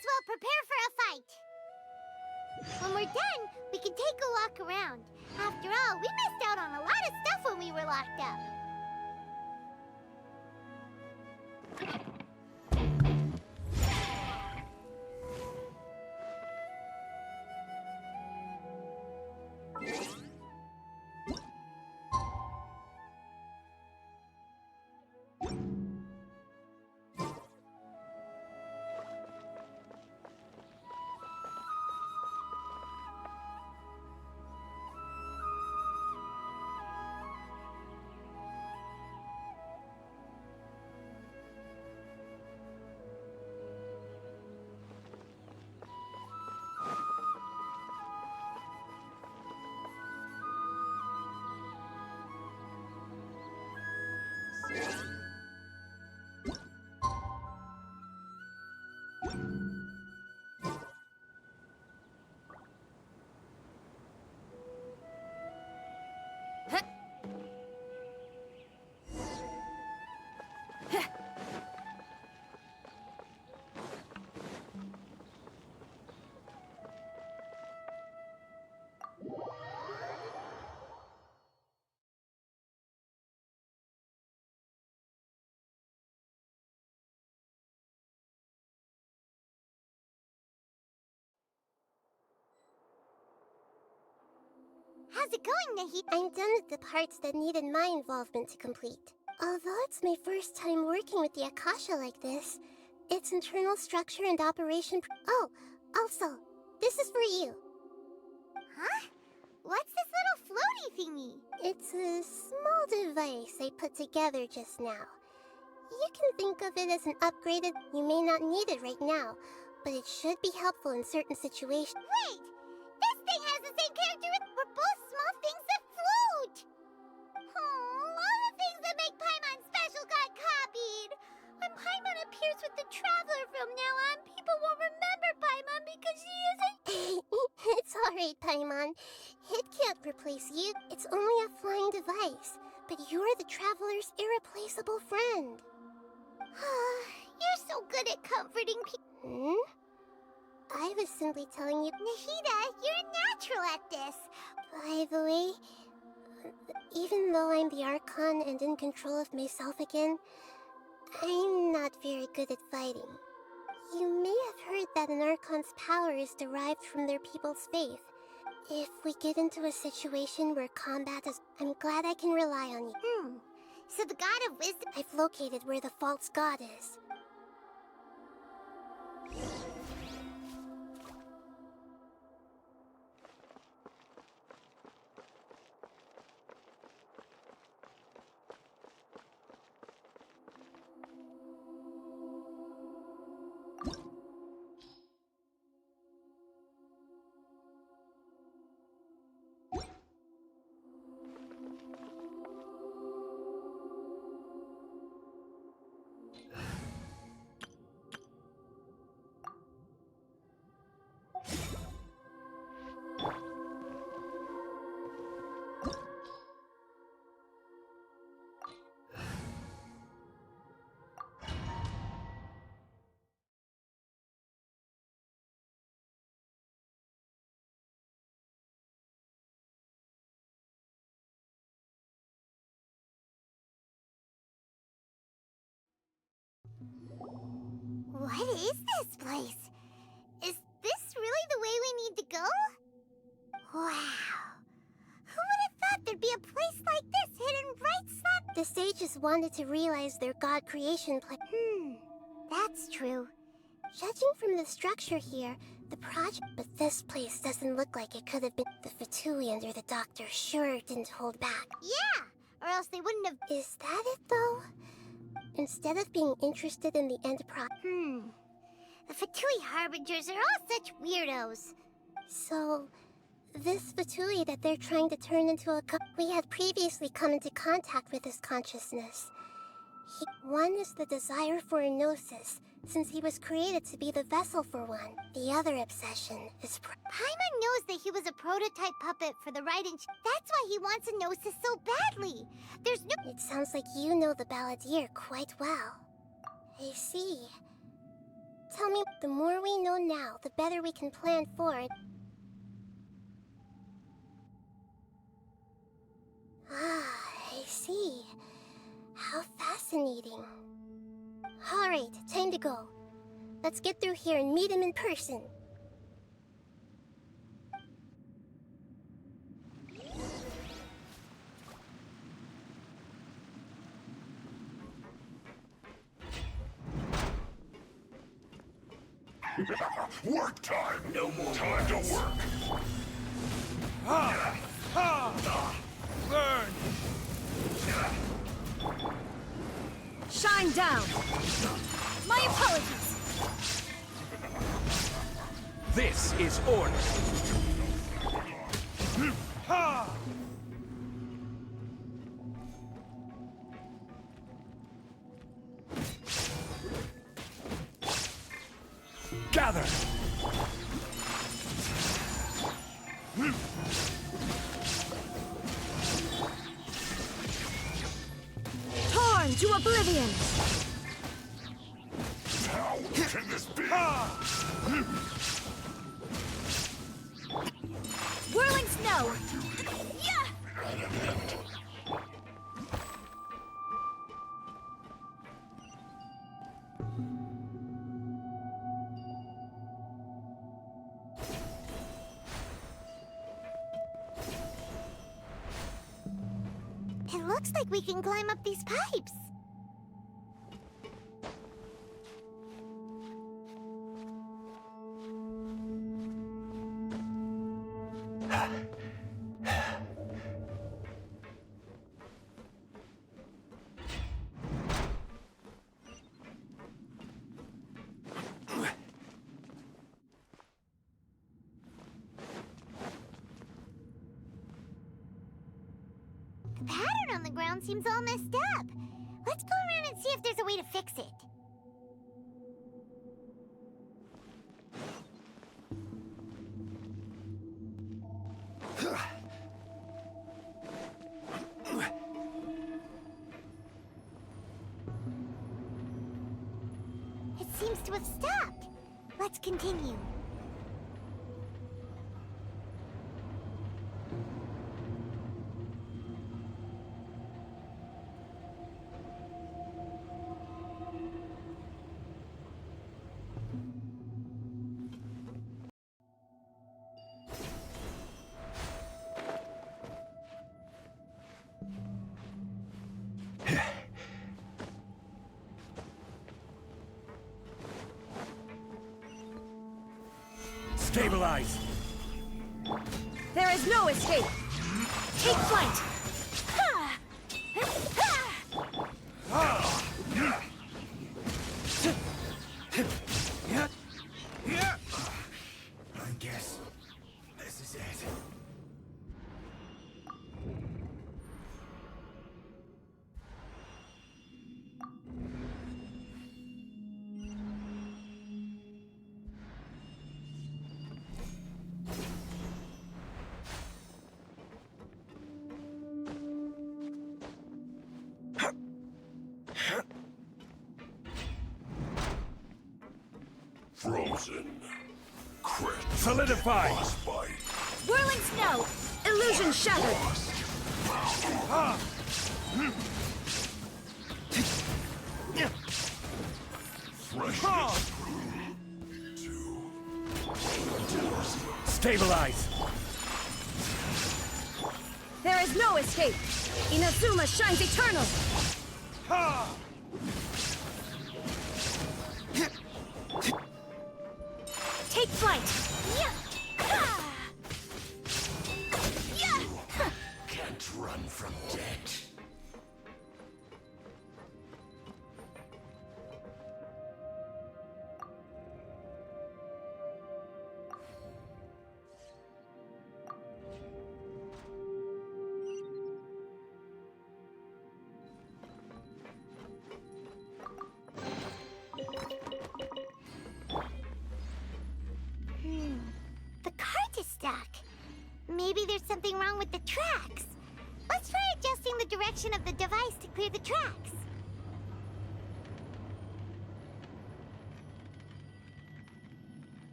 as well prepare for a fight. When we're done, we can take a walk around. After all, we missed out on a lot of stuff when we were locked up. How's it going, Nahi? I'm done with the parts that needed my involvement to complete. Although it's my first time working with the Akasha like this, its internal structure and operation... Oh, also, this is for you. Huh? What's this little floaty thingy? It's a small device I put together just now. You can think of it as an upgraded... You may not need it right now, but it should be helpful in certain situations. Wait! This thing has the same characteristic. We're both small things that float! Oh, all the things that make Paimon special got copied! When Paimon appears with the Traveler from now on, people won't remember Paimon because she isn't... It's alright, Paimon. It can't replace you. It's only a flying device. But you're the Traveler's irreplaceable friend. You're so good at comforting people. I was simply telling you... Nahida, you're natural at this. By the way, even though I'm the Archon and in control of myself again, I'm not very good at fighting. You may have heard that an Archon's power is derived from their people's faith. If we get into a situation where combat is... I'm glad I can rely on you. So the God of Wisdom... I've located where the false god is. What is this place? Is this really the way we need to go? Wow. Who would have thought there'd be a place like this hidden right slap? The sages wanted to realize their god creation plan. That's true. Judging from the structure here, the project... But this place doesn't look like it could have been... The Fatui under the doctor sure didn't hold back. Yeah! Or else they wouldn't have... Is that it, though? Instead of being interested in the end The Fatui Harbingers are all such weirdos. So, this Fatui that they're trying to turn into a we had previously come into contact with his consciousness. One is the desire for a gnosis, since he was created to be the vessel for one. The other obsession is... Paimon knows that he was a prototype puppet for the right That's why he wants a gnosis so badly. There's no... It sounds like you know the Balladeer quite well. I see. Tell me, the more we know now, the better we can plan for it. Ah, I see. How fascinating. Alright, time to go. Let's get through here and meet him in person. Work time! No more time to work! Burn! Shine down! My apologies! This is order. Gather! Torn to oblivion! How can this be? Whirling snow! Yeah! It looks like we can climb up these pipes. The pattern on the ground seems all messed up. Let's go around and see if there's a way to fix it. It seems to have stopped. Let's continue. Stabilize! There is no escape! Take flight! Ha! Ha! I guess this is it. Frozen. Crit. Solidify! Frostbite. Whirling snow! Illusion shattered! Fresh. Stabilize! There is no escape! Inazuma shines eternal! Take flight! Yeah! Ha! Yeah! Can't run from death. The cart is stuck. Maybe there's something wrong with the tracks. Let's try adjusting the direction of the device to clear the tracks.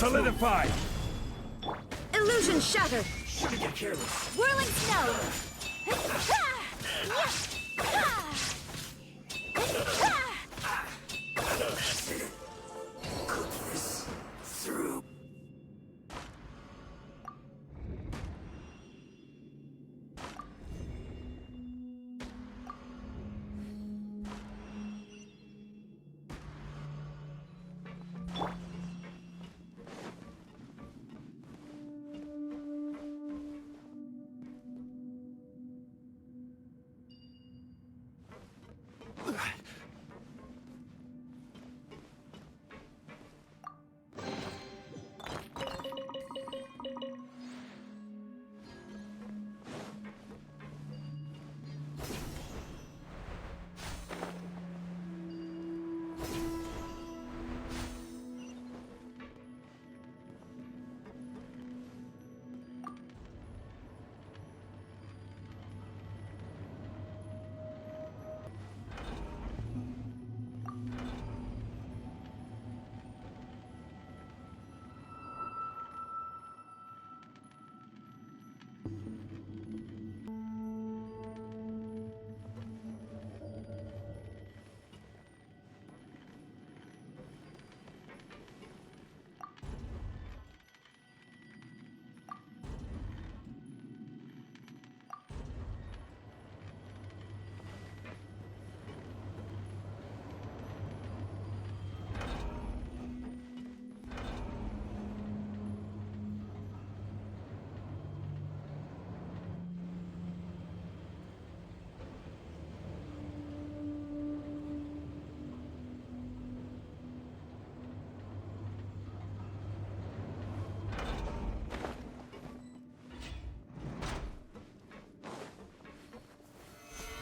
Solidify! Illusion shattered! Shouldn't get careless. Whirling snow! Cook this through.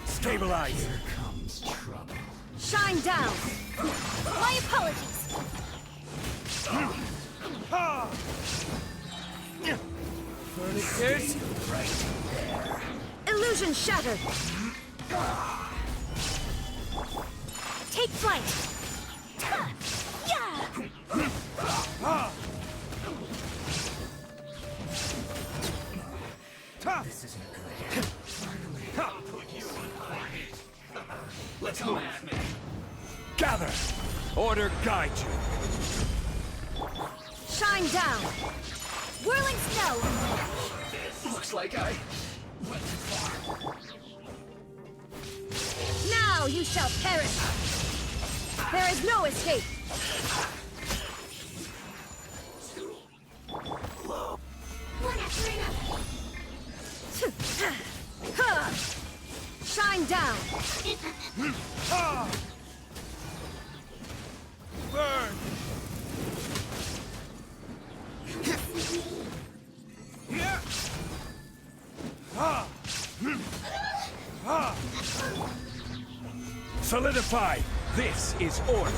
Stabilize! Here comes trouble. Shine down! My apologies! Furnaces! Right there. Illusion shattered! Take flight! This isn't good. Put you on it. Let's go at me. Gather! Order guide you! Shine down! Whirling snow! Looks like I went too far. Now you shall perish! There is no escape! One after another. Shine down! Burn! Solidify! This is order!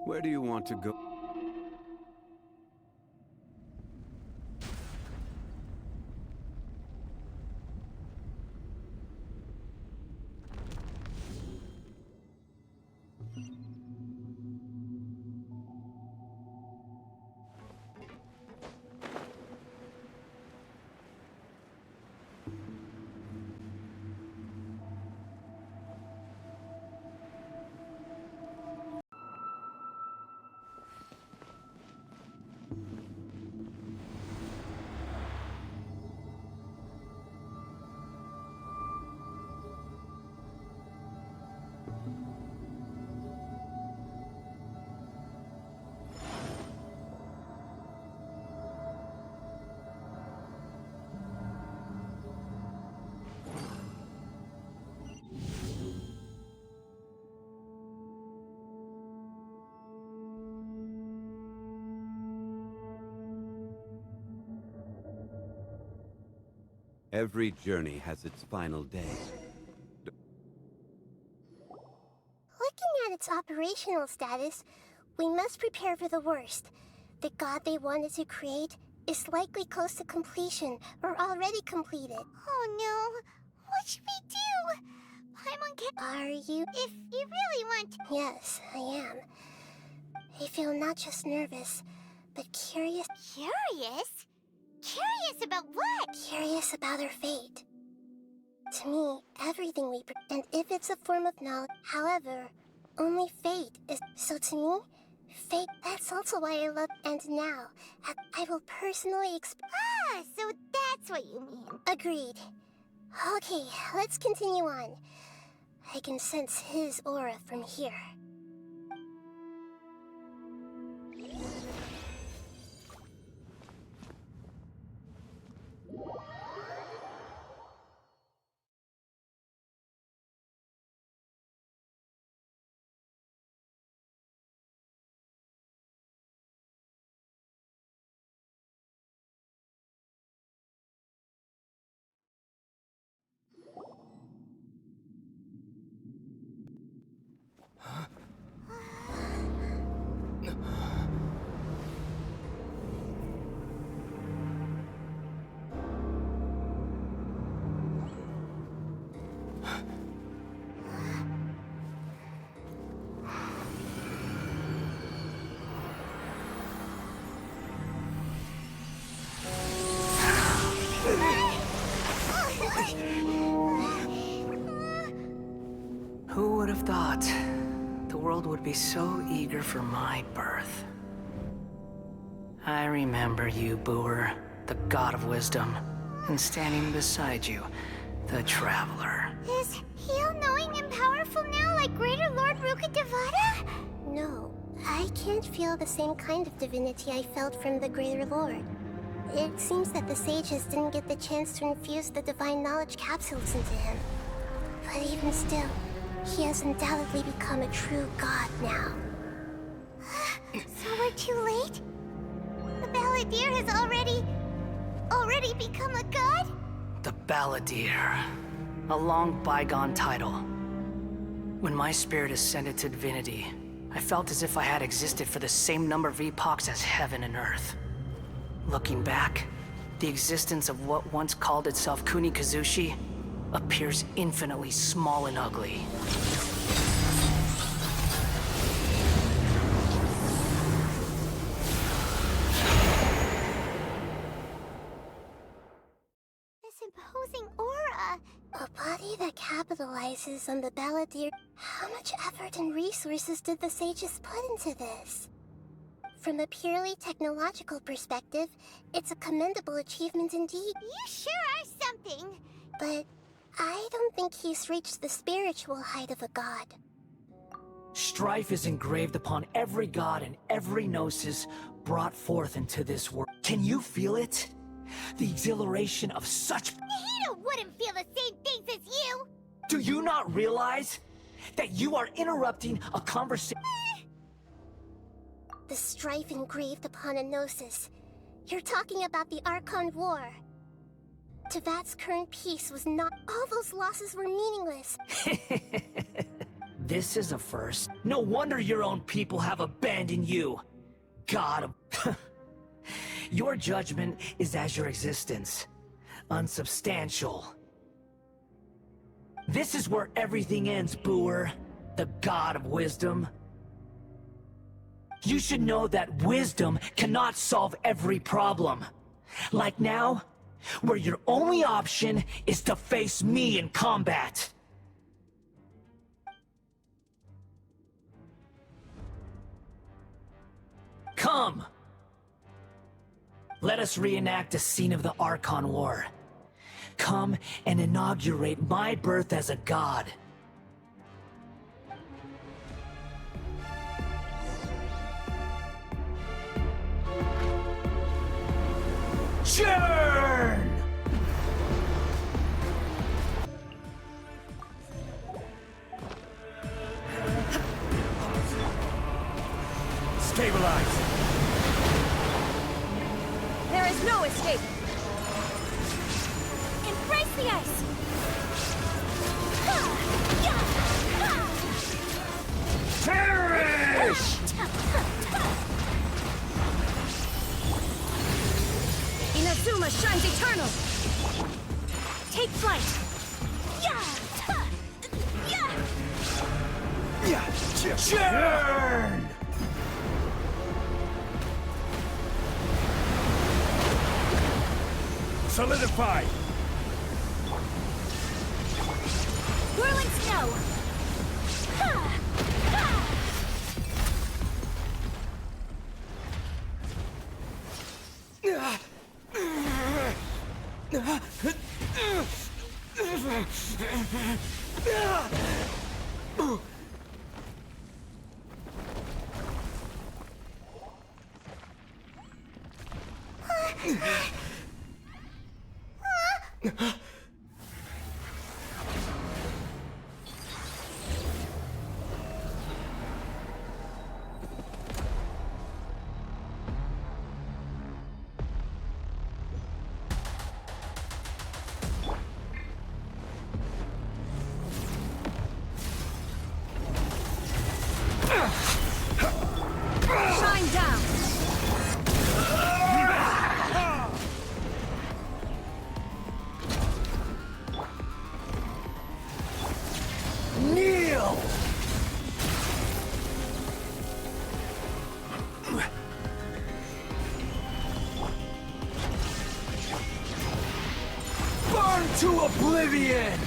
Where do you want to go? Every journey has its final day. Looking at its operational status, we must prepare for the worst. The god they wanted to create is likely close to completion or already completed. Oh no! What should we do? Paimon can't— Are you— If you really want— Yes, I am. I feel not just nervous, but curious. Curious? Curious about what? Curious about her fate. To me, everything we— And if it's a form of knowledge— However, only fate is— So to me, fate— That's also why I love— And now, I will personally Ah, so that's what you mean. Agreed. Okay, let's continue on. I can sense his aura from here. Who would have thought the world would be so eager for my birth? I remember you, Booer, the god of wisdom, and standing beside you, the traveler. Is he all-knowing and powerful now like Greater Lord Rukkhadevata? No, I can't feel the same kind of divinity I felt from the Greater Lord. It seems that the sages didn't get the chance to infuse the divine knowledge capsules into him. But even still, he has undoubtedly become a true god now. So we're too late? The Balladeer has already become a god? The Balladeer. A long bygone title. When my spirit ascended to divinity, I felt as if I had existed for the same number of epochs as heaven and earth. Looking back, the existence of what once called itself Kunikazushi appears infinitely small and ugly. This imposing aura. A body that capitalizes on the Balladeer. How much effort and resources did the sages put into this? From a purely technological perspective, it's a commendable achievement indeed. You sure are something! But I don't think he's reached the spiritual height of a god. Strife is engraved upon every god and every gnosis brought forth into this world. Can you feel it? The exhilaration of such— Nahida wouldn't feel the same things as you! Do you not realize that you are interrupting a conversation? The strife engraved upon a gnosis. You're talking about the Archon War. Tevat's current peace was not— All those losses were meaningless. This is a first. No wonder your own people have abandoned you. God of— Your judgment is as your existence. Unsubstantial. This is where everything ends, Booer. The god of wisdom. You should know that wisdom cannot solve every problem. Like now, where your only option is to face me in combat. Come! Let us reenact a scene of the Archon War. Come and inaugurate my birth as a god. Churn! Stabilize! There is no escape! the ice! Perish! Inazuma shines eternal! Take flight! Churn! Solidify! Whirling snow! Shine down! Kneel! Burn to oblivion!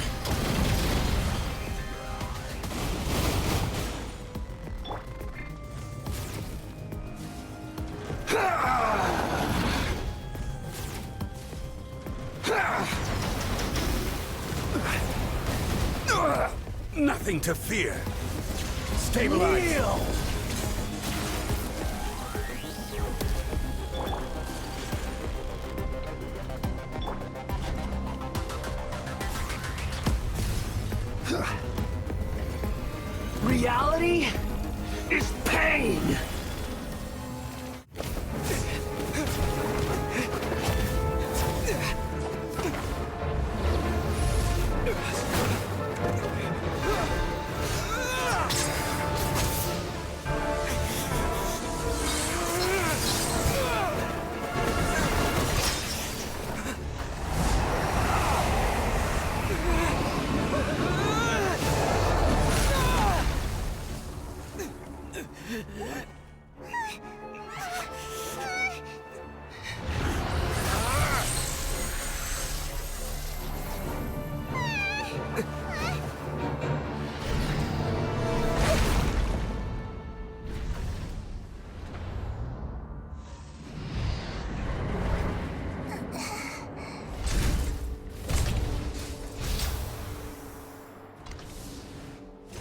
Nothing to fear. Stabilize. Kneel! Reality is pain!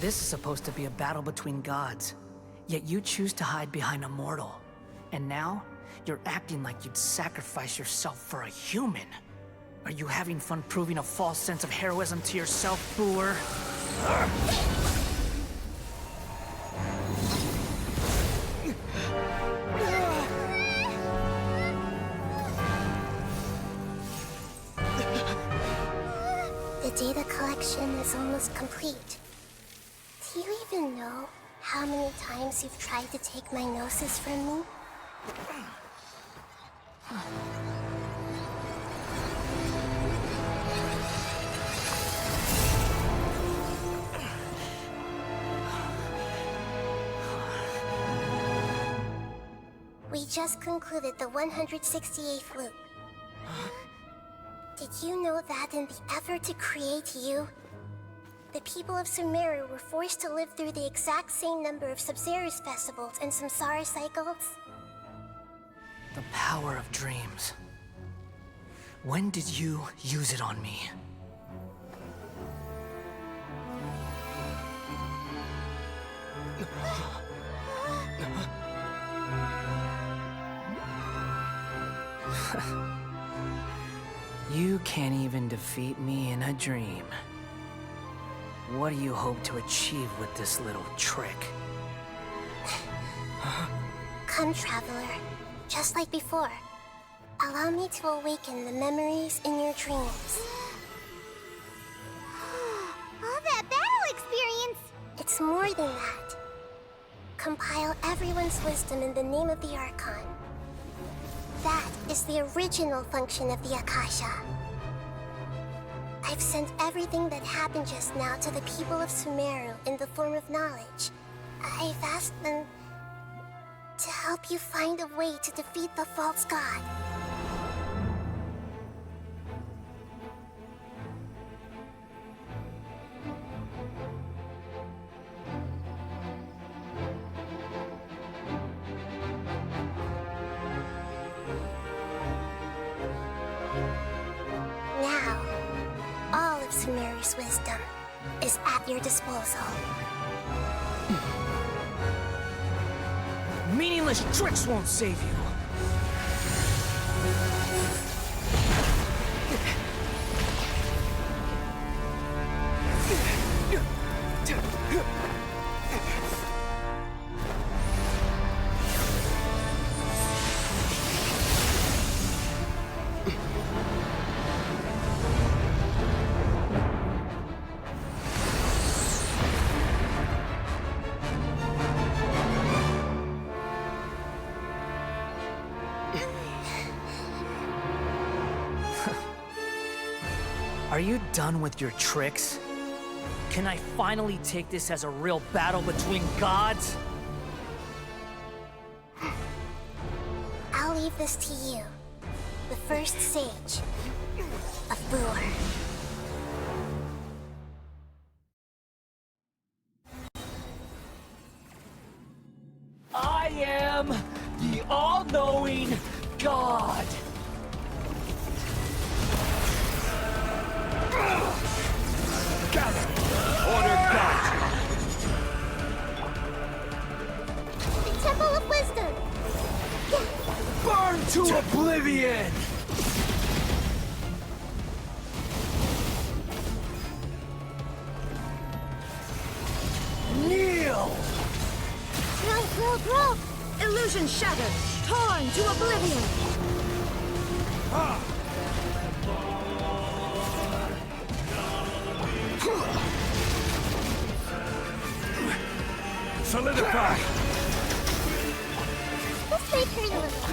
This is supposed to be a battle between gods, yet you choose to hide behind a mortal. And now, you're acting like you'd sacrifice yourself for a human. Are you having fun proving a false sense of heroism to yourself, Booer? The data collection is almost complete. Do you even know how many times you've tried to take my gnosis from me? We just concluded the 168th loop. Did you know that in the effort to create you, the people of Sumeru were forced to live through the exact same number of Sub-Zerus festivals and Samsara cycles? The power of dreams. When did you use it on me? You can't even defeat me in a dream. What do you hope to achieve with this little trick? Come, Traveler. Just like before. Allow me to awaken the memories in your dreams. It's more than that. Compile everyone's wisdom in the name of the Archon. That is the original function of the Akasha. I've sent everything that happened just now to the people of Sumeru in the form of knowledge. I've asked them to help you find a way to defeat the false god. Now, all of Sumeru's wisdom is at your disposal. Meaningless tricks won't save you. Are you done with your tricks? Can I finally take this as a real battle between gods? I'll leave this to you, the first sage of Boor. I am the all-knowing God! Gather! Order guide The Temple of Wisdom! Burn to oblivion! Kneel! Grow! Illusion shattered, torn to oblivion. Solidify! This may hurt a little.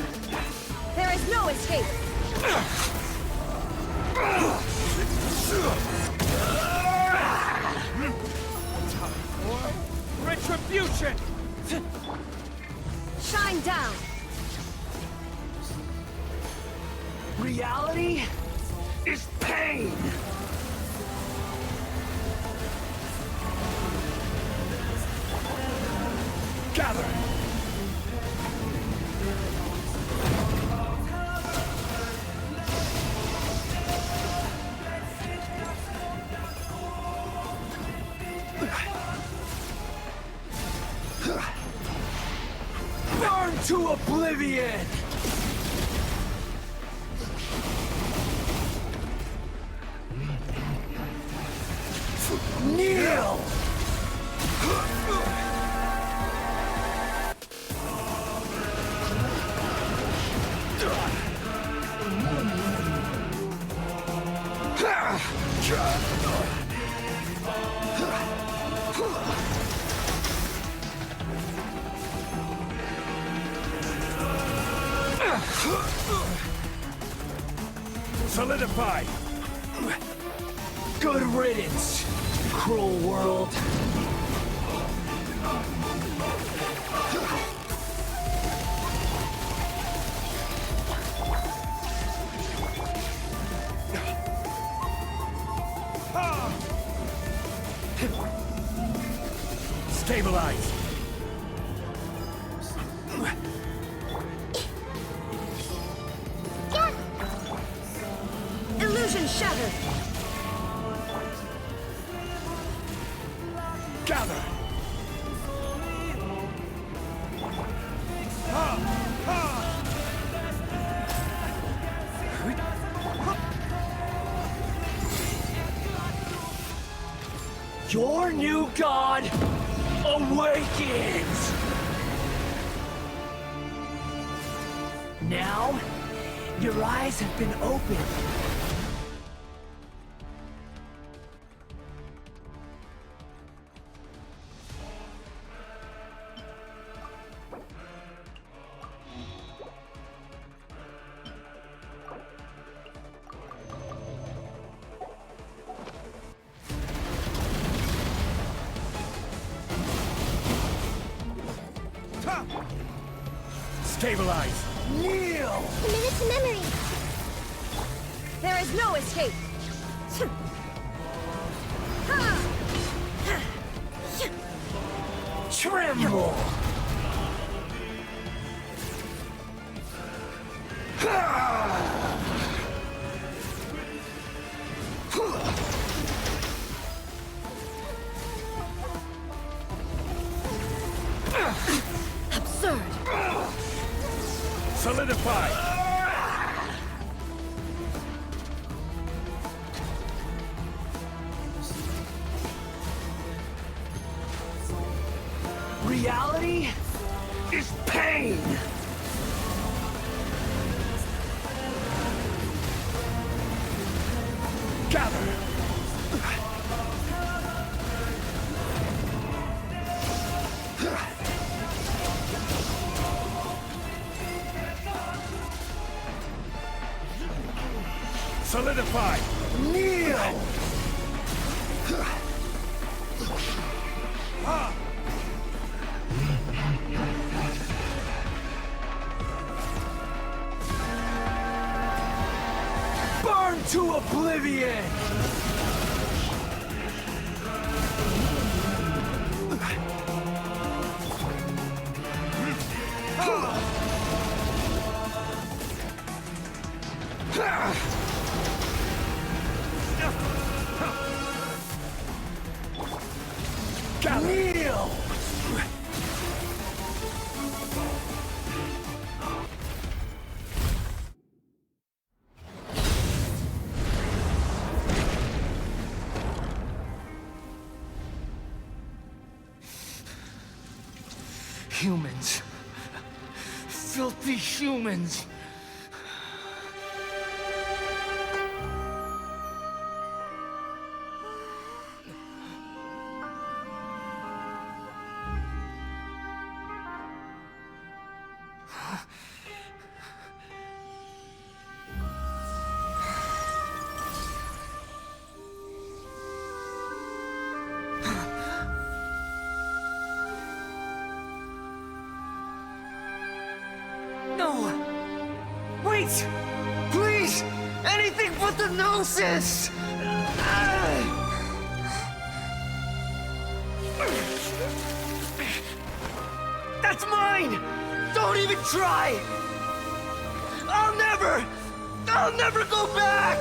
There is no escape. Retribution! Shine down. Reality is pain! Gather! Burn to oblivion! Kneel! Solidify! Good riddance, cruel world. Stabilize! Illusion shattered. Gather! Your new god awakens! Now, your eyes have been opened. Stabilize! Kneel! Committed to memory. There is no escape! Tremble! Absurd! Solidify! Reality is pain! Gather! Solidify! Kneel! Burn to oblivion! Kneel! Humans. Filthy humans. No! Wait! Please! Anything but the Gnosis! That's mine! Don't even try! I'll never go back!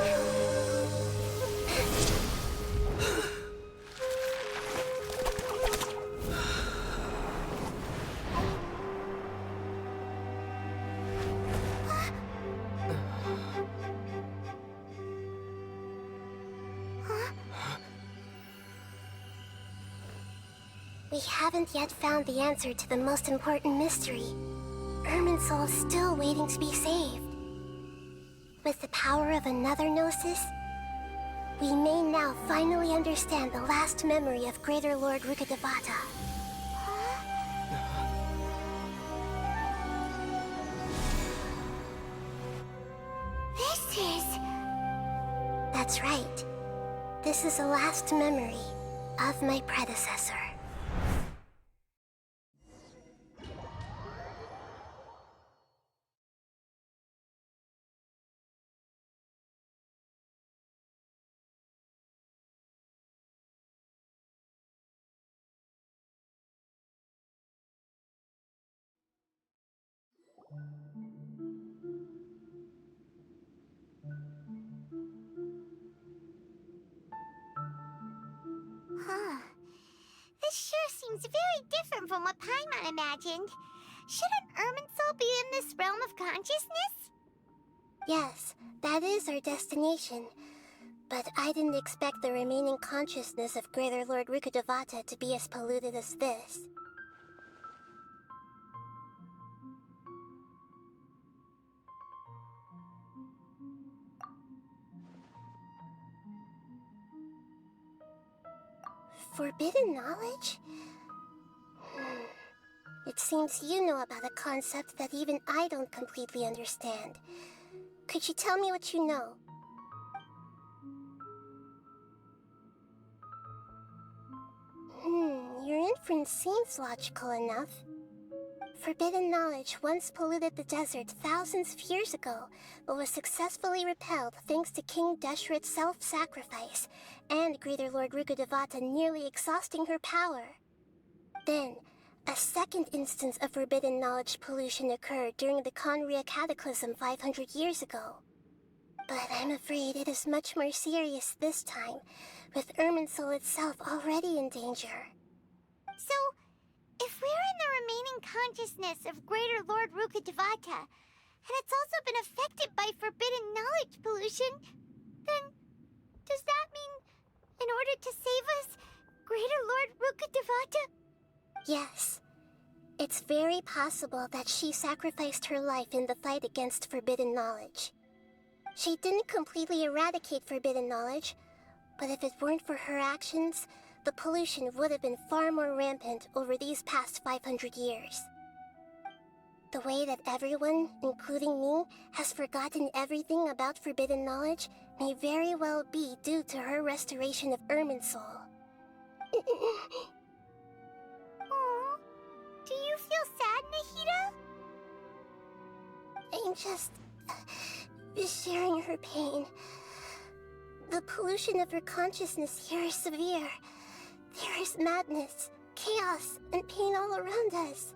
We haven't yet found the answer to the most important mystery. Irminsul is still waiting to be saved. With the power of another Gnosis, we may now finally understand the last memory of Greater Lord Rukkhadevata. This is... That's right. This is the last memory of my predecessor. This sure seems very different from what Paimon imagined. Shouldn't Irminsul be in this realm of consciousness? Yes, that is our destination. But I didn't expect the remaining consciousness of Greater Lord Rukkhadevata to be as polluted as this. Forbidden knowledge? It seems you know about a concept that even I don't completely understand. Could you tell me what you know? Your inference seems logical enough. Forbidden knowledge once polluted the desert thousands of years ago, but was successfully repelled thanks to King Deshret's self-sacrifice, and Greater Lord Rukkhadevata nearly exhausting her power. Then, a second instance of forbidden knowledge pollution occurred during the Conria Cataclysm 500 years ago. But I'm afraid it is much more serious this time, with Irminsul itself already in danger. So, if we're in the remaining consciousness of Greater Lord Rukkhadevata, and it's also been affected by forbidden knowledge pollution, then does that mean, in order to save us, Greater Lord Rukkhadevata? Yes. It's very possible that she sacrificed her life in the fight against forbidden knowledge. She didn't completely eradicate forbidden knowledge, but if it weren't for her actions, the pollution would have been far more rampant over these past 500 years. The way that everyone, including me, has forgotten everything about forbidden knowledge may very well be due to her restoration of Irminsul. Aww. Do you feel sad, Nahida? I'm just sharing her pain. The pollution of her consciousness here is severe. There is madness, chaos, and pain all around us.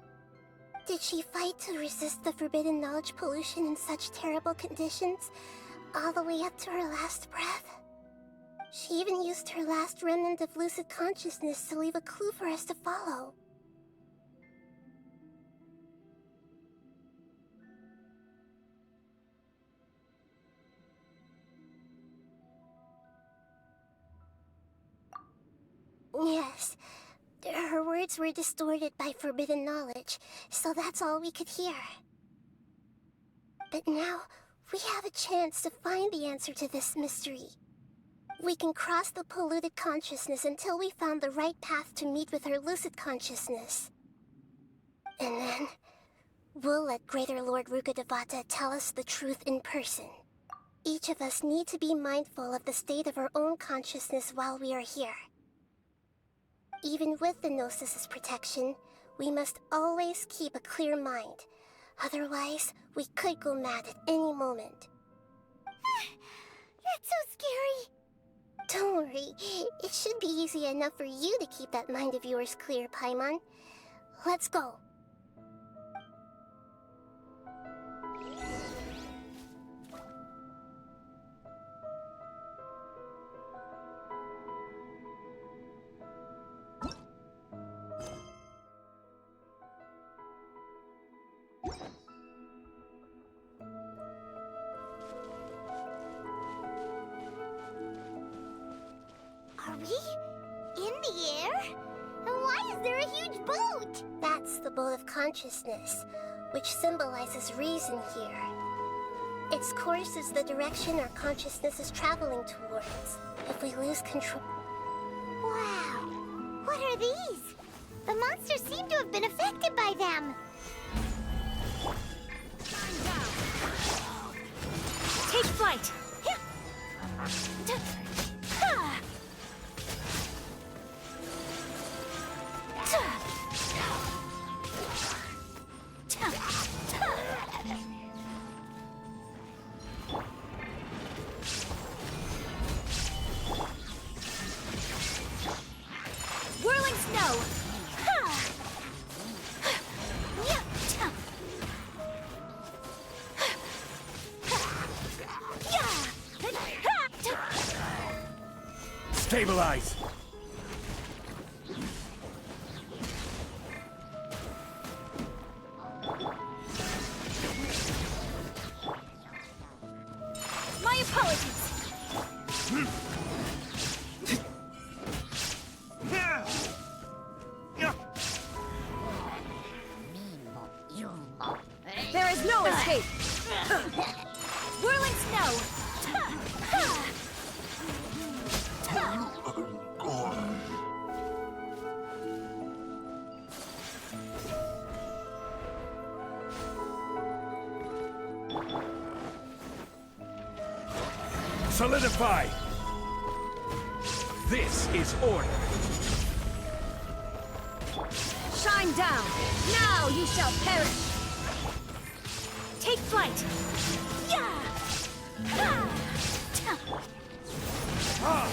Did she fight to resist the forbidden knowledge pollution in such terrible conditions, all the way up to her last breath? She even used her last remnant of lucid consciousness to leave a clue for us to follow. Yes, her words were distorted by forbidden knowledge, so that's all we could hear. But now, we have a chance to find the answer to this mystery. We can cross the polluted consciousness until we found the right path to meet with her lucid consciousness. And then, we'll let Greater Lord Rukkhadevata tell us the truth in person. Each of us need to be mindful of the state of our own consciousness while we are here. Even with the Gnosis' protection, we must always keep a clear mind. Otherwise, we could go mad at any moment. That's so scary. Don't worry, it should be easy enough for you to keep that mind of yours clear, Paimon. Let's go. Are we in the air? And why is there a huge boat? That's the boat of consciousness, which symbolizes reason here. Its course is the direction our consciousness is traveling towards. If we lose control... Wow. What are these? The monsters seem to have been affected by them. Take flight! Whirling snow! Stabilize! My apologies! There is no escape! Whirling snow! Solidify! This is order! Shine down! Now you shall perish! Take flight! Yeah! Ha!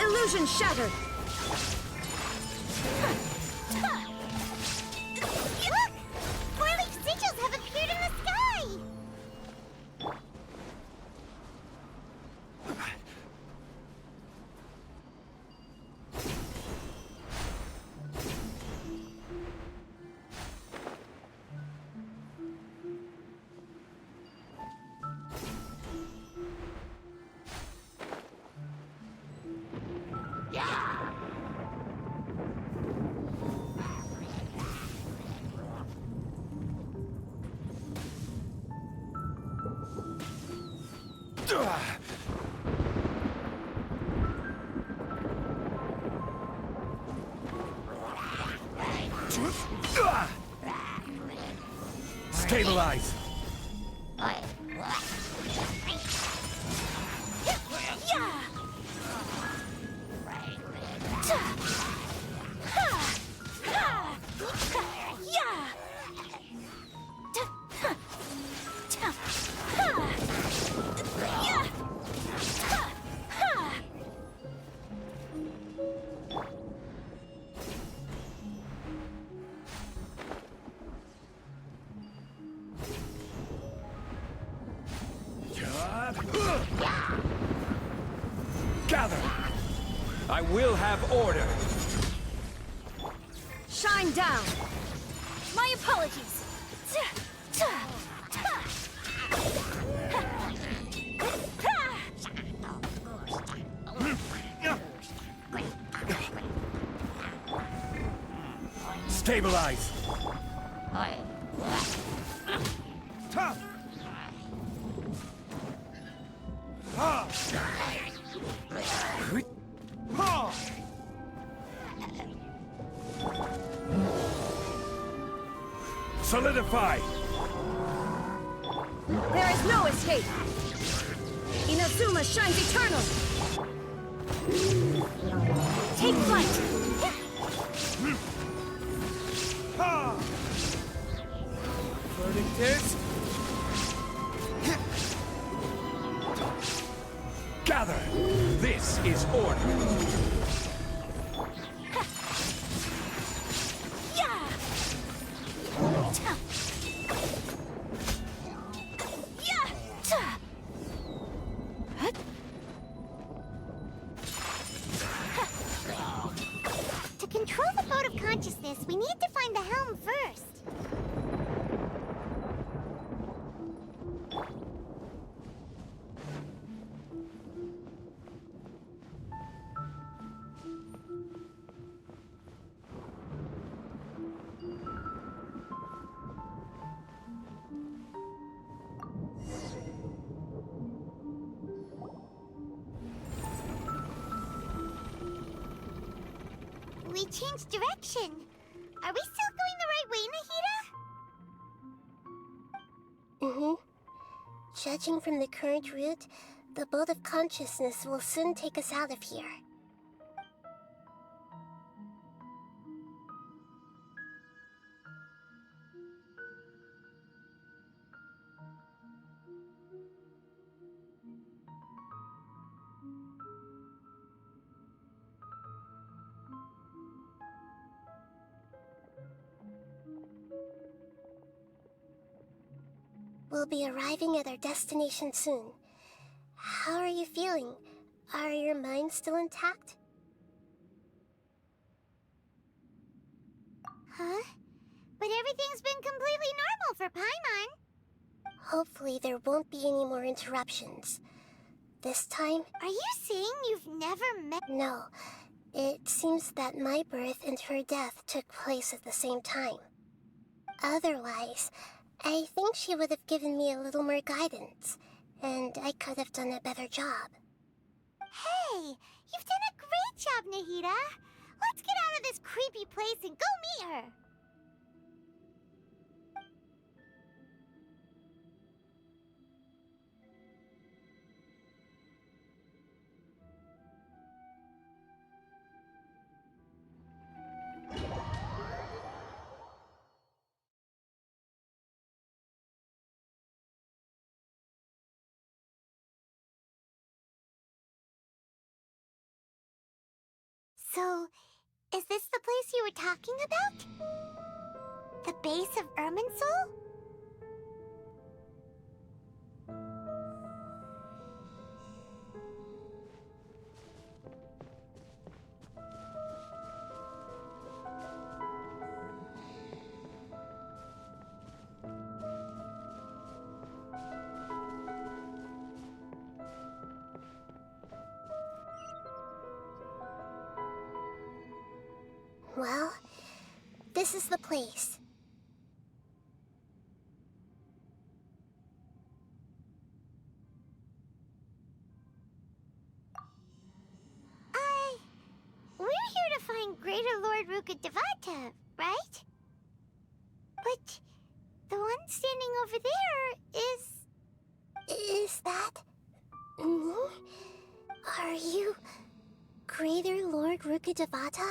Illusion shattered! Look! Four-leaf sigils have appeared in the sky! Stabilize! Gather! I will have order! Shine down! My apologies! Stabilize! Solidify! There is no escape! Inazuma shines eternal! Take flight! Burning this? Gather! This is order! To control the boat of consciousness, we need to find the helm first. We changed direction. Are we still going the right way, Nahida? Mm-hmm. Judging from the current route, the boat of consciousness will soon take us out of here. We'll be arriving at our destination soon. How are you feeling? Are your minds still intact? Huh? But everything's been completely normal for Paimon. Hopefully there won't be any more interruptions. This time, Are you saying you've never met? no. It seems that my birth and her death took place at the same time. Otherwise, I think she would have given me a little more guidance, and I could have done a better job. Hey, you've done a great job, Nahida. Let's get out of this creepy place and go meet her. So, is this the place you were talking about? The base of Irminsul? Well, this is the place. We're here to find Greater Lord Rukkhadevata, right? But the one standing over there is... Is that... me? Are you... Greater Lord Rukkhadevata?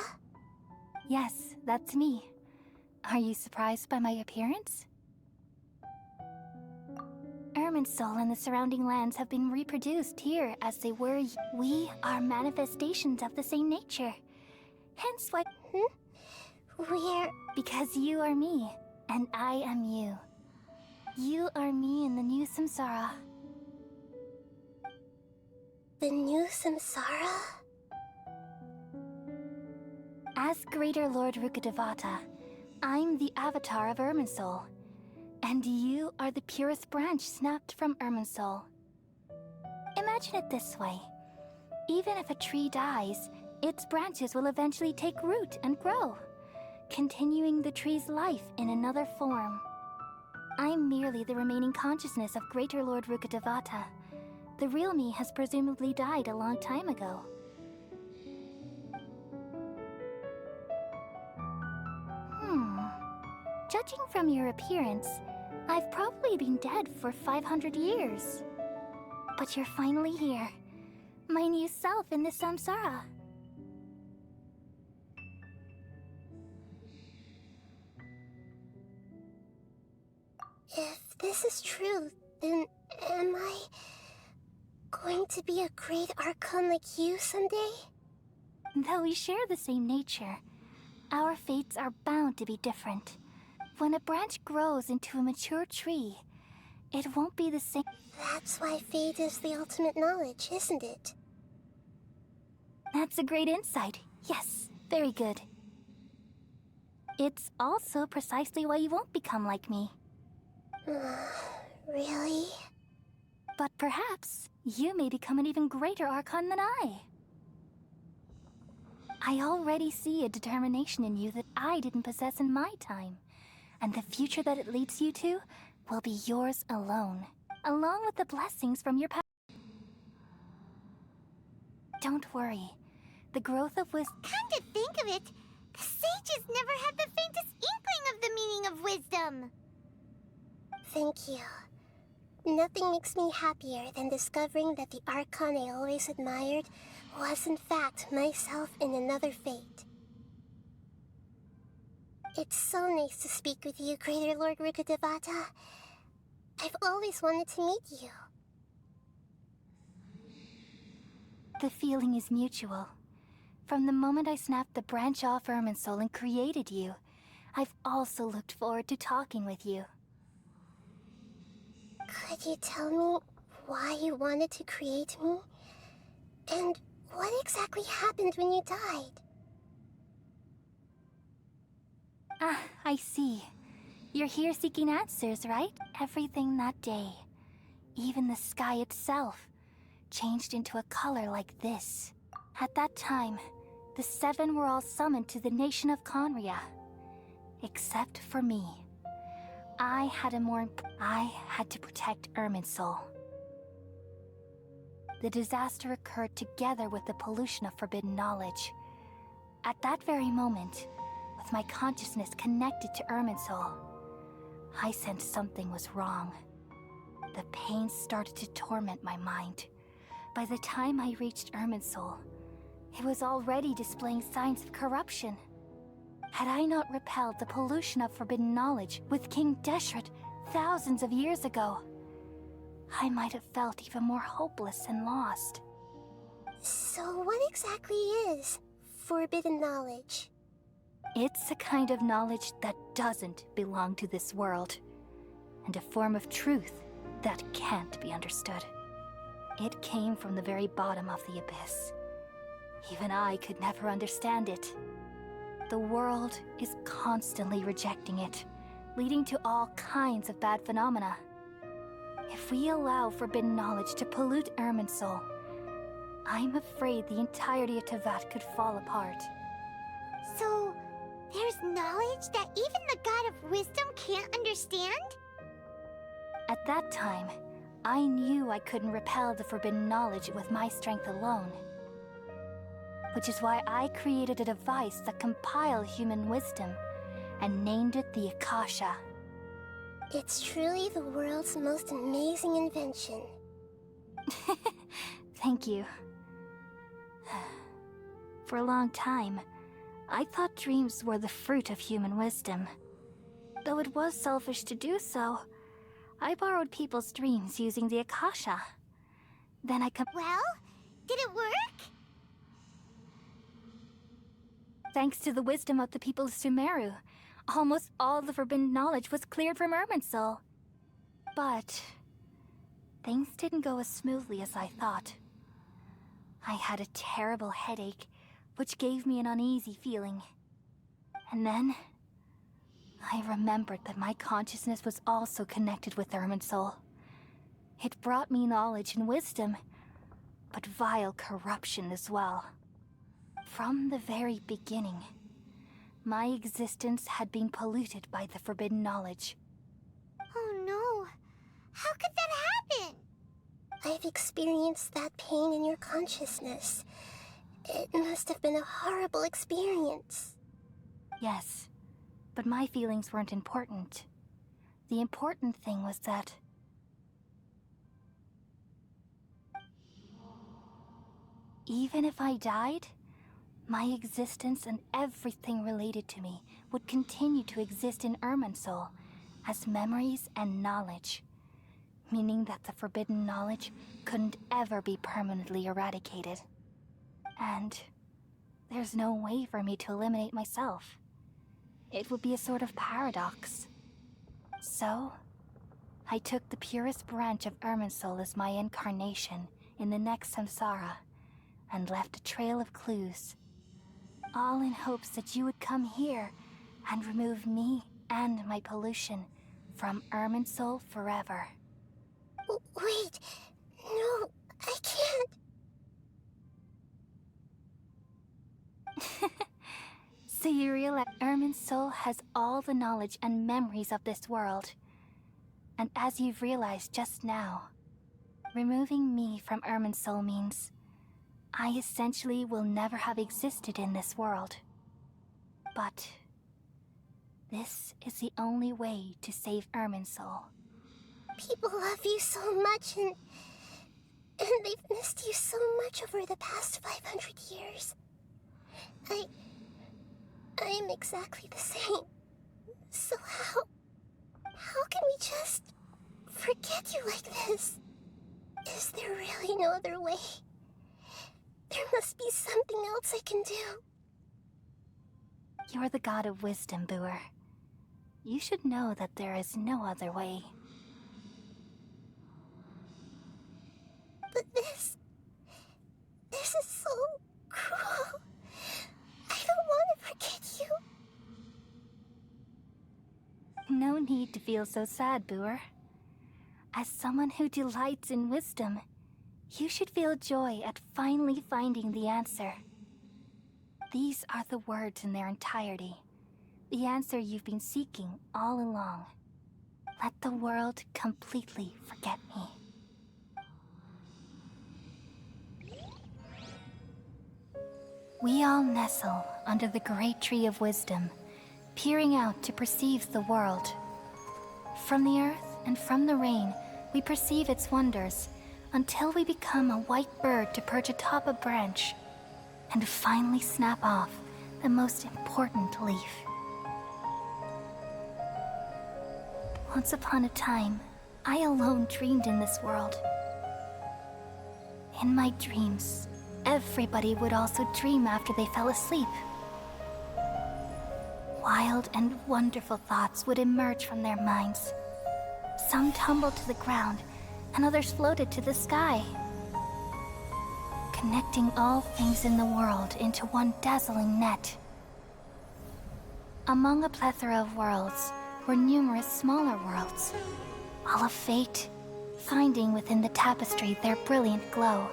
Yes, that's me. Are you surprised by my appearance? Irminsul and the surrounding lands have been reproduced here as they were. We are manifestations of the same nature. Hence why... We're... Because you are me, and I am you. You are me in the new samsara. the new samsara? As Greater Lord Rukkhadevata, I'm the avatar of Irminsul. And you are the purest branch snapped from Irminsul. Imagine it this way. Even if a tree dies, its branches will eventually take root and grow, continuing the tree's life in another form. I'm merely the remaining consciousness of Greater Lord Rukkhadevata. The real me has presumably died a long time ago. Judging from your appearance, I've probably been dead for 500 years. But you're finally here. My new self in the samsara. If this is true, then am I going to be a great Archon like you someday? Though we share the same nature, our fates are bound to be different. When a branch grows into a mature tree, it won't be the same. That's why fate is the ultimate knowledge, isn't it? That's a great insight. Yes, very good. It's also precisely why you won't become like me. Really? But perhaps you may become an even greater Archon than I. I already see a determination in you that I didn't possess in my time. And the future that it leads you to will be yours alone, along with the blessings from your past. Don't worry. The growth of wisdom... Come to think of it, the sages never had the faintest inkling of the meaning of wisdom. Thank you. Nothing makes me happier than discovering that the Archon I always admired was in fact myself in another fate. It's so nice to speak with you, Greater Lord Rukkhadevata. I've always wanted to meet you. The feeling is mutual. From the moment I snapped the branch off Irminsul and created you, I've also looked forward to talking with you. Could you tell me why you wanted to create me? And what exactly happened when you died? Ah, I see. You're here seeking answers, right? Everything that day, even the sky itself, changed into a color like this. At that time, the seven were all summoned to the nation of Conria. Except for me. I had to protect Irminsul. The disaster occurred together with the pollution of forbidden knowledge. At that very moment, with my consciousness connected to Irminsul, I sensed something was wrong. The pain started to torment my mind. By the time I reached Irminsul, it was already displaying signs of corruption. Had I not repelled the pollution of forbidden knowledge with King Deshret thousands of years ago, I might have felt even more hopeless and lost. So what exactly is forbidden knowledge. It's a kind of knowledge that doesn't belong to this world, and a form of truth that can't be understood. It came from the very bottom of the abyss. Even I could never understand it. The world is constantly rejecting it, leading to all kinds of bad phenomena. If we allow forbidden knowledge to pollute Irminsul, I'm afraid the entirety of Tevat could fall apart. So, there's knowledge that even the God of Wisdom can't understand? At that time, I knew I couldn't repel the forbidden knowledge with my strength alone. Which is why I created a device that compiled human wisdom and named it the Akasha. It's truly the world's most amazing invention. Thank you. For a long time, I thought dreams were the fruit of human wisdom. Though it was selfish to do so, I borrowed people's dreams using the Akasha. Then Well, did it work? Thanks to the wisdom of the people of Sumeru, almost all the forbidden knowledge was cleared from Irminsul. But things didn't go as smoothly as I thought. I had a terrible headache, which gave me an uneasy feeling. And then I remembered that my consciousness was also connected with Irminsul. It brought me knowledge and wisdom, but vile corruption as well. From the very beginning, my existence had been polluted by the forbidden knowledge. Oh no. How could that happen? I've experienced that pain in your consciousness. It must have been a horrible experience. Yes, but my feelings weren't important. The important thing was that even if I died, my existence and everything related to me would continue to exist in Irminsul as memories and knowledge, meaning that the forbidden knowledge couldn't ever be permanently eradicated. And there's no way for me to eliminate myself. It would be a sort of paradox. So, I took the purest branch of Irminsul as my incarnation in the next samsara, and left a trail of clues, all in hopes that you would come here and remove me and my pollution from Irminsul forever. Wait, no, I can't. So you realize Irminsul has all the knowledge and memories of this world. And as you've realized just now, removing me from Irminsul means I essentially will never have existed in this world. But this is the only way to save Irminsul. People love you so much, and they've missed you so much over the past 500 years. I'm exactly the same. So how can we just forget you like this? Is there really no other way? There must be something else I can do. You're the god of wisdom, Booer. You should know that there is no other way. But this is so cruel. I don't want to forget you. No need to feel so sad, Booer. As someone who delights in wisdom, you should feel joy at finally finding the answer. These are the words in their entirety. The answer you've been seeking all along. Let the world completely forget me. We all nestle under the great tree of wisdom, peering out to perceive the world. From the earth and from the rain, we perceive its wonders, until we become a white bird to perch atop a branch, and finally snap off the most important leaf. Once upon a time, I alone dreamed in this world. In my dreams, everybody would also dream after they fell asleep. Wild and wonderful thoughts would emerge from their minds. Some tumbled to the ground, and others floated to the sky, connecting all things in the world into one dazzling net. Among a plethora of worlds were numerous smaller worlds, all of fate, finding within the tapestry their brilliant glow.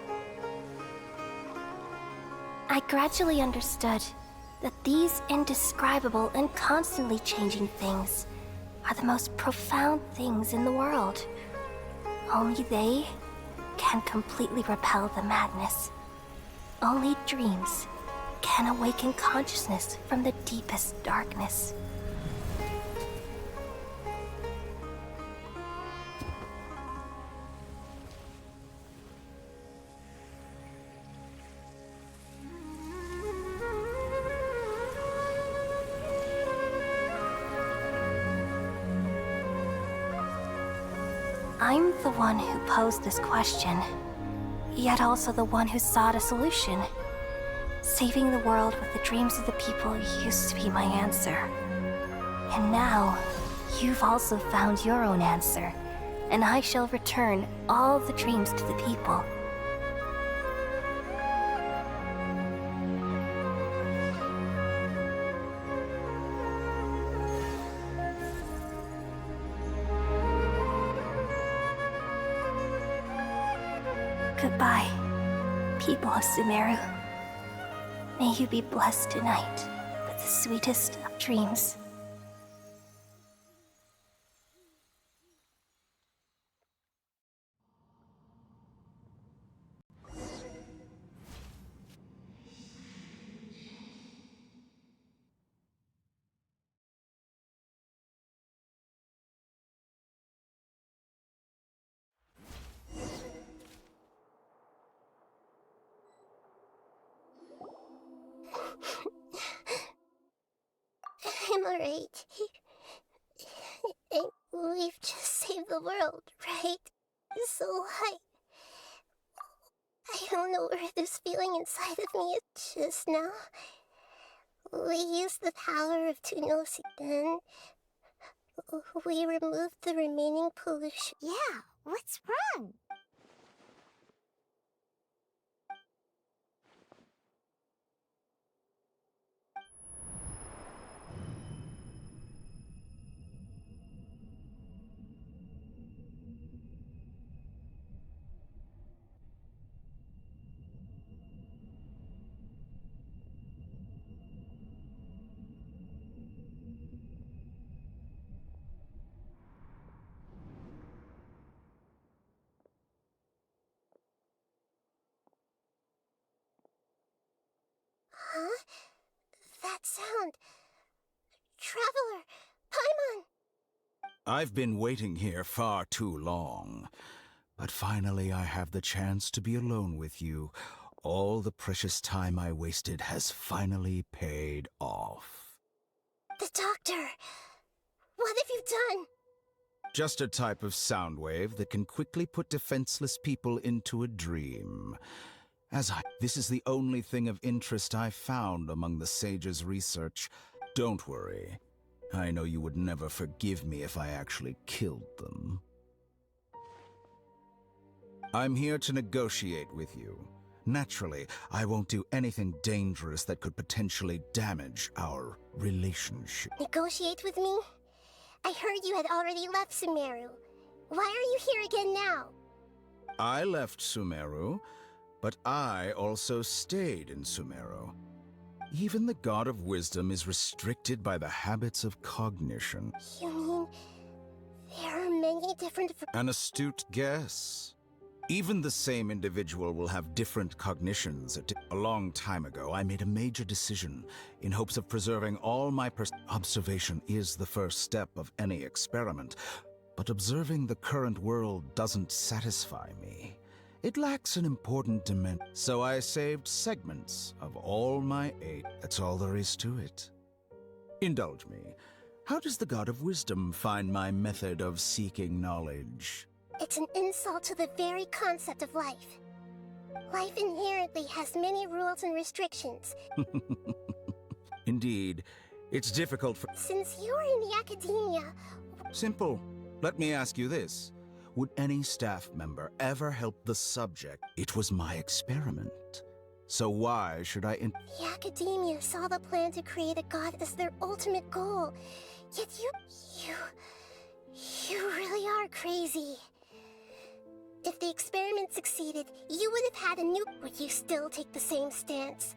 I gradually understood that these indescribable and constantly changing things are the most profound things in the world. Only they can completely repel the madness. Only dreams can awaken consciousness from the deepest darkness. I'm the one who posed this question, yet also the one who sought a solution. Saving the world with the dreams of the people used to be my answer. And now, you've also found your own answer, and I shall return all the dreams to the people. Goodbye, people of Sumeru. May you be blessed tonight with the sweetest of dreams. I'm alright. We've just saved the world, right? So I don't know where this feeling inside of me is just now. We used the power of Tunosi, then we removed the remaining pollution. Yeah, what's wrong? Huh? That sound. Traveler! Paimon! I've been waiting here far too long. But finally I have the chance to be alone with you. All the precious time I wasted has finally paid off. The doctor! What have you done? Just a type of sound wave that can quickly put defenseless people into a dream. This is the only thing of interest I found among the sage's research. Don't worry. I know you would never forgive me if I actually killed them. I'm here to negotiate with you. Naturally, I won't do anything dangerous that could potentially damage our relationship. Negotiate with me? I heard you had already left Sumeru. Why are you here again now? I left Sumeru, but I also stayed in Sumeru. Even the God of Wisdom is restricted by the habits of cognition. You mean there are many different... An astute guess. Even the same individual will have different cognitions. A long time ago, I made a major decision in hopes of preserving all my observation is the first step of any experiment, but observing the current world doesn't satisfy me. It lacks an important dimension, so I saved segments of all my 8. That's all there is to it. Indulge me. How does the God of Wisdom find my method of seeking knowledge? It's an insult to the very concept of life. Life inherently has many rules and restrictions. Indeed, it's difficult for... Since you are in the academia, Simple. Let me ask you this. Would any staff member ever help the subject? It was my experiment. So why should I the academia saw the plan to create a god as their ultimate goal. Yet you really are crazy. If the experiment succeeded, you would have had a new... Would you still take the same stance?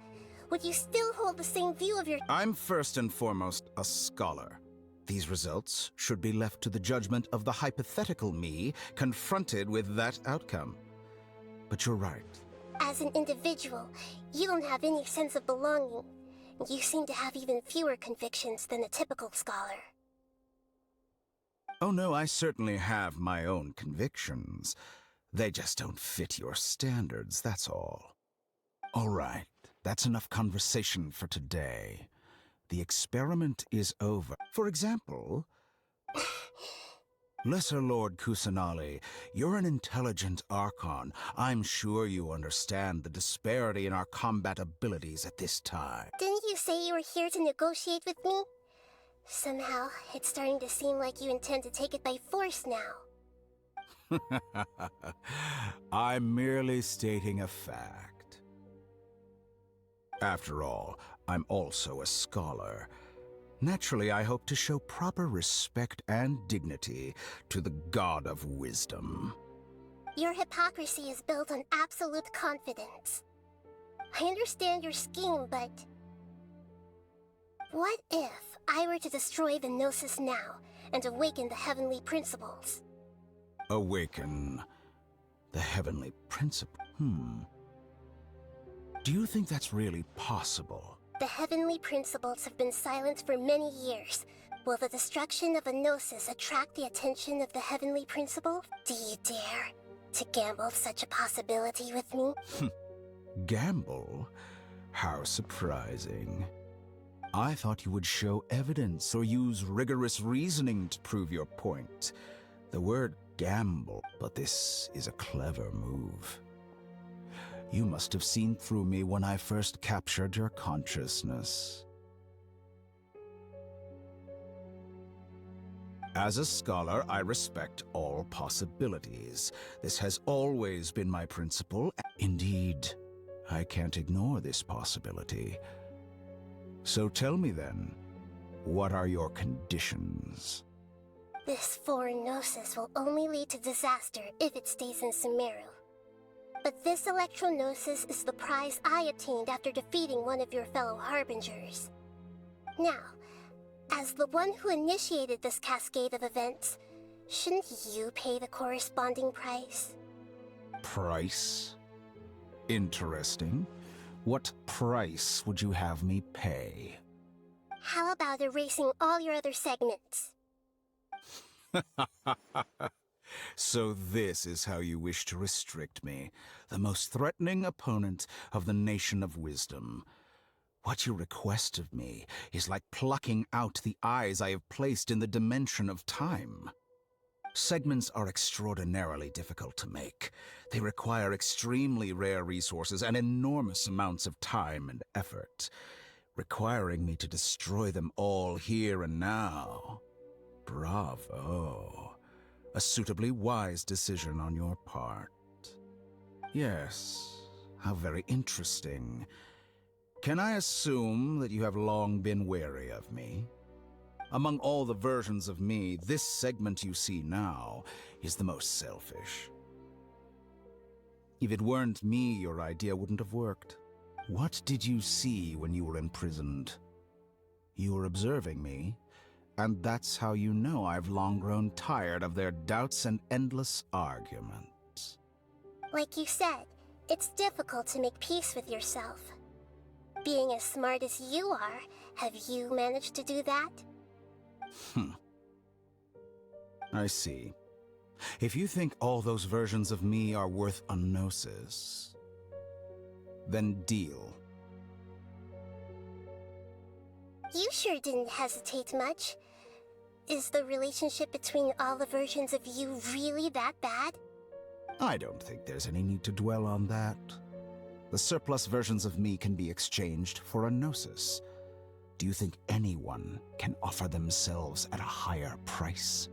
Would you still hold the same view of your... I'm first and foremost a scholar. These results should be left to the judgment of the hypothetical me confronted with that outcome. But you're right. As an individual, you don't have any sense of belonging. You seem to have even fewer convictions than a typical scholar. Oh no, I certainly have my own convictions. They just don't fit your standards, that's all. All right, that's enough conversation for today. The experiment is over. For example, Lesser Lord Kusanali, you're an intelligent Archon. I'm sure you understand the disparity in our combat abilities at this time. Didn't you say you were here to negotiate with me? Somehow, it's starting to seem like you intend to take it by force now. I'm merely stating a fact. After all, I'm also a scholar. Naturally, I hope to show proper respect and dignity to the God of Wisdom. Your hypocrisy is built on absolute confidence. I understand your scheme, but... What if I were to destroy the Gnosis now and awaken the heavenly principles? Awaken the heavenly principle? Do you think that's really possible? The heavenly principles have been silent for many years. Will the destruction of a Gnosis attract the attention of the heavenly principle? Do you dare to gamble such a possibility with me? Gamble? How surprising. I thought you would show evidence or use rigorous reasoning to prove your point. The word gamble, but this is a clever move. You must have seen through me when I first captured your consciousness. As a scholar, I respect all possibilities. This has always been my principle. Indeed, I can't ignore this possibility. So tell me then, what are your conditions? This foreign Gnosis will only lead to disaster if it stays in Sumeru. But this Electro-Gnosis is the prize I obtained after defeating one of your fellow Harbingers. Now, as the one who initiated this cascade of events, shouldn't you pay the corresponding price? Price? Interesting. What price would you have me pay? How about erasing all your other segments? So this is how you wish to restrict me, the most threatening opponent of the Nation of Wisdom. What you request of me is like plucking out the eyes I have placed in the dimension of time. Segments are extraordinarily difficult to make. They require extremely rare resources and enormous amounts of time and effort, requiring me to destroy them all here and now. Bravo. A suitably wise decision on your part. Yes, how very interesting. Can I assume that you have long been wary of me? Among all the versions of me, this segment you see now is the most selfish. If it weren't me, your idea wouldn't have worked. What did you see when you were imprisoned? You were observing me, and that's how you know I've long grown tired of their doubts and endless arguments. Like you said, it's difficult to make peace with yourself. Being as smart as you are, have you managed to do that? I see. If you think all those versions of me are worth a gnosis, then deal. You sure didn't hesitate much. Is the relationship between all the versions of you really that bad? I don't think there's any need to dwell on that. The surplus versions of me can be exchanged for a gnosis. Do you think anyone can offer themselves at a higher price?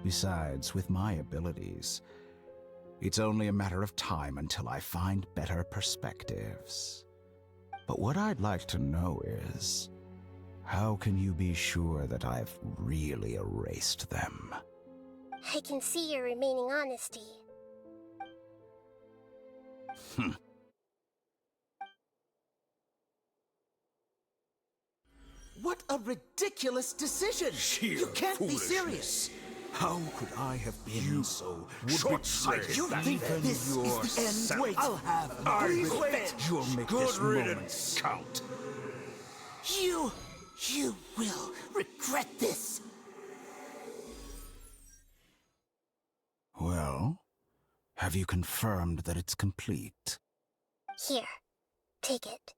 Besides, with my abilities, it's only a matter of time until I find better perspectives. But what I'd like to know is, how can you be sure that I've really erased them? I can see your remaining honesty. What a ridiculous decision! You can't be serious! How could I have been so Short-sighted! You think this is the end? Wait, I'll have Please revenge! You'll make Good this riddance. moment count. You will regret this! Well, have you confirmed that it's complete? Here, take it.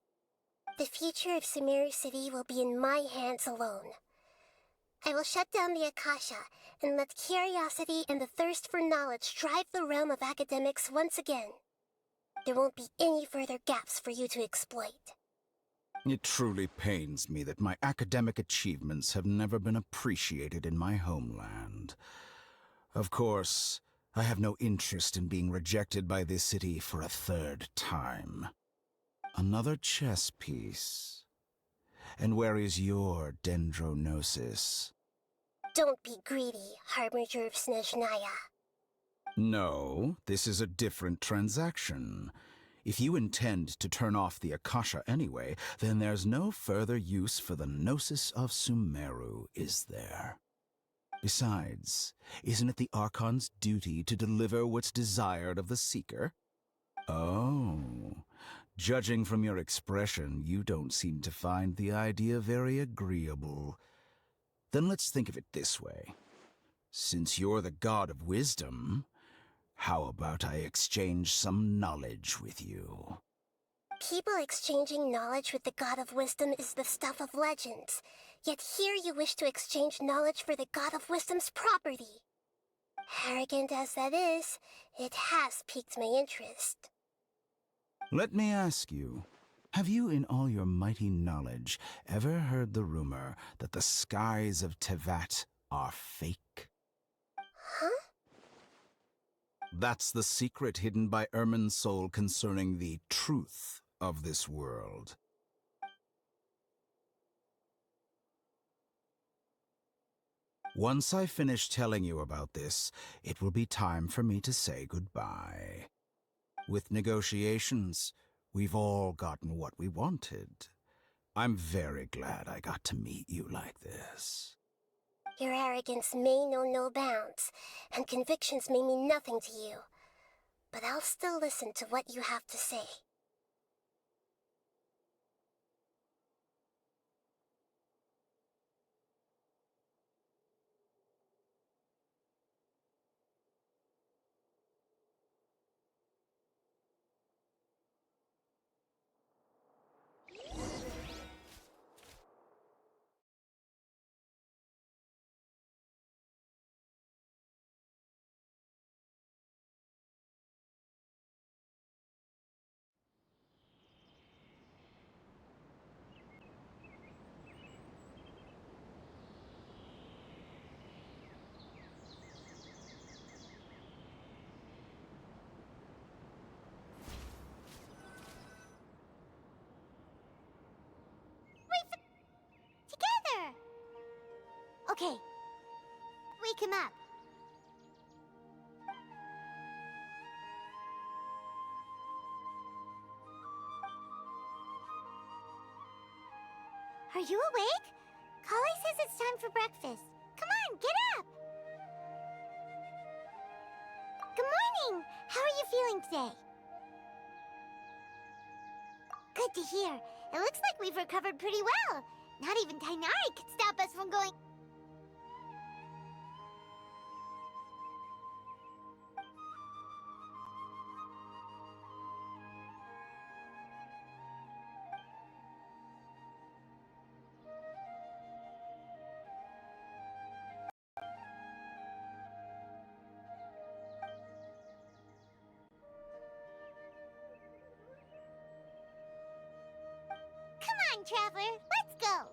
The future of Sumeru City will be in my hands alone. I will shut down the Akasha and let curiosity and the thirst for knowledge drive the realm of academics once again. There won't be any further gaps for you to exploit. It truly pains me that my academic achievements have never been appreciated in my homeland. Of course, I have no interest in being rejected by this city for a third time. Another chess piece. And where is your dendronosis? Don't be greedy, Harbinger of Snezhnaya. No, this is a different transaction. If you intend to turn off the Akasha anyway, then there's no further use for the Gnosis of Sumeru, is there? Besides, isn't it the Archon's duty to deliver what's desired of the Seeker? Oh, judging from your expression, you don't seem to find the idea very agreeable. Then let's think of it this way. Since you're the god of wisdom, how about I exchange some knowledge with you? People exchanging knowledge with the God of Wisdom is the stuff of legends. Yet here you wish to exchange knowledge for the God of Wisdom's property. Arrogant as that is, it has piqued my interest. Let me ask you, have you in all your mighty knowledge ever heard the rumor that the skies of Tevat are fake? Huh? That's the secret hidden by Irminsul concerning the truth of this world. Once I finish telling you about this, it will be time for me to say goodbye. With negotiations, we've all gotten what we wanted. I'm very glad I got to meet you like this. Your arrogance may know no bounds, and convictions may mean nothing to you. But I'll still listen to what you have to say. Together! Okay. Wake him up. Are you awake? Kali says it's time for breakfast. Come on, get up! Good morning! How are you feeling today? Good to hear. It looks like we've recovered pretty well. Not even Tainari could stop us from going... Traveler. Let's go.